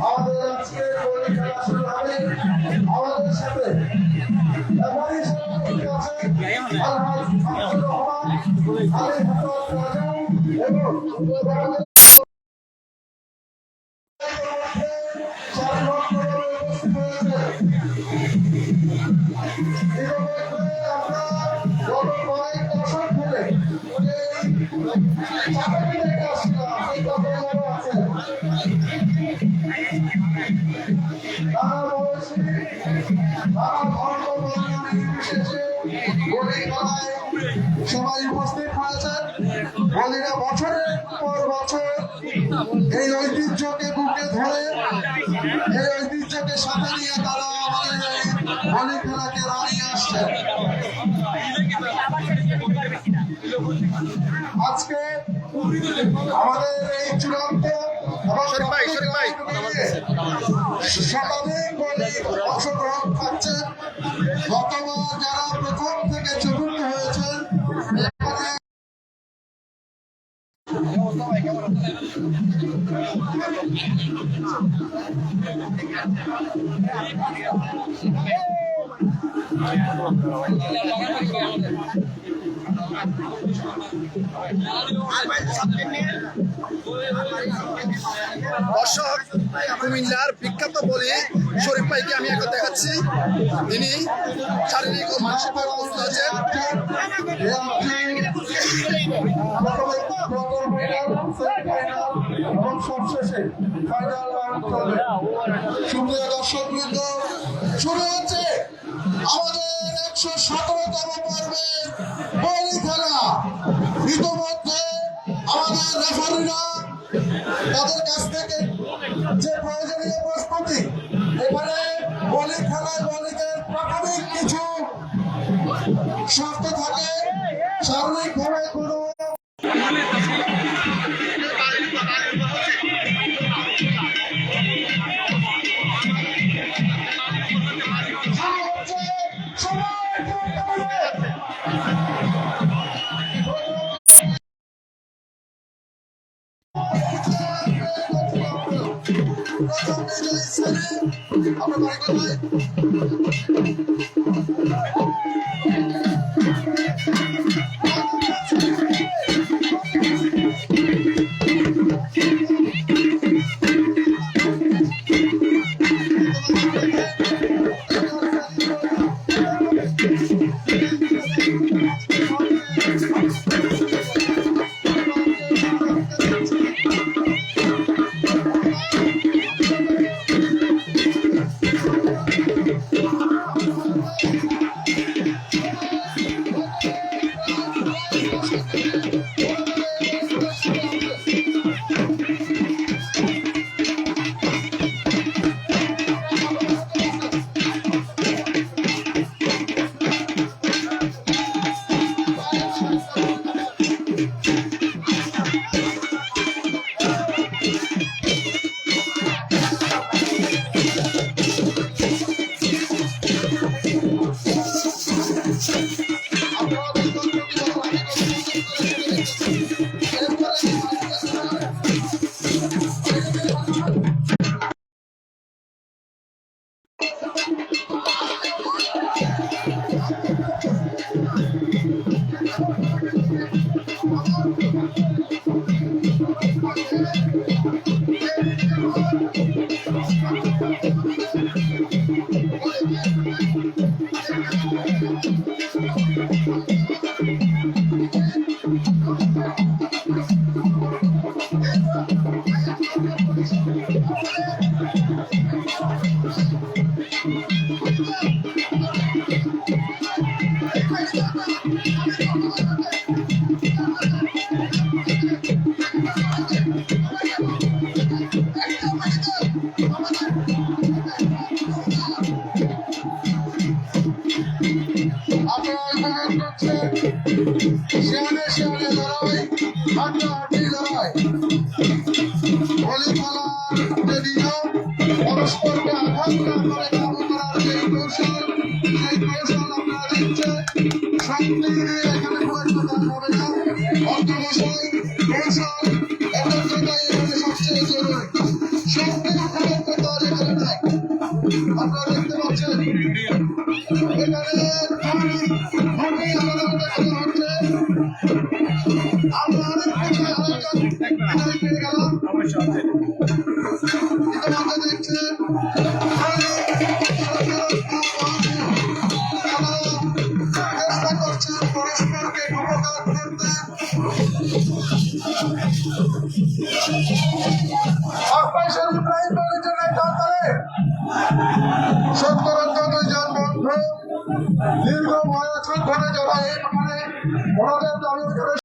আমাদের আজকে খেলা শুরু হবে আমাদের সাথে সবাই উপস্থিত হয়েছেন। বলিরা বছরের পর বছর এই ঐতিহ্যকে বুকে ধরে এই ঐতিহ্যকে সাথে নিয়ে তারা আমাদের এই বলি খেলাকে রানিয়ে আসছেন। আজকে আমাদের এই চূড়ান্ত শতাধিক বলি অংশগ্রহণ থাকছেন। গতবার যারা প্রথম থেকে চতুর্থ হয়েছেন দর্শক, কুমিল্লার বিখ্যাত বলি শরীফ ভাইকে আমি এখন দেখাচ্ছি। তিনি শারীরিক ও মানসিকভাবে অসুস্থ আছেন। এবং সবশেষে সুপ্রিয় দর্শক বৃন্দ, শুরু হচ্ছে আমাদের 117তম পর্বের বলি খেলা। ইতিমধ্যে আমাদের রেফারিরা তাদের কাছ থেকে যে প্রয়োজনীয় প্রস্তুতি, এখানে বলি খেলায় বলিদের প্রাথমিক কিছু শর্ত থাকে, শারীরিকভাবে কোনো আমরা বাড়ি কোথায় আপনারা অংশগ্রহণ করছে শিয়ানে শিয়ানে লড়াই হাড্ডাহাড্ডি লড়াই বলি খেলার যে নিয়ম পরস্পরকে আঘাত না করে কাবু করার যে কৌশল সেই কৌশল আপনারা দিচ্ছে শক্তি দিয়ে এখানে খুব একটা কাজ হবে না অর্থকৌশল কৌশল একত্রতাই এখানে সবচেয়ে জরুরি শক্তির খুব একটা কাজ এখানে নাই আপনারা দেখতে পাচ্ছেন এখানে ভূমি আলাদা দেখানো হচ্ছে আমরা অনেক কিছু আলোচনা বিদায় পেয়ে গেলাম ইতিমধ্যে দেখছেন চেষ্টা করছেন পরস্পরকে উপকার করতে আকাশের ইব্রাহিম বলেছেন তাড়াতাড়ি ৭০ জন বন্ধু দীর্ঘ ৯ বছর ধরে যারা এইখানে ওনাদের দাবি করে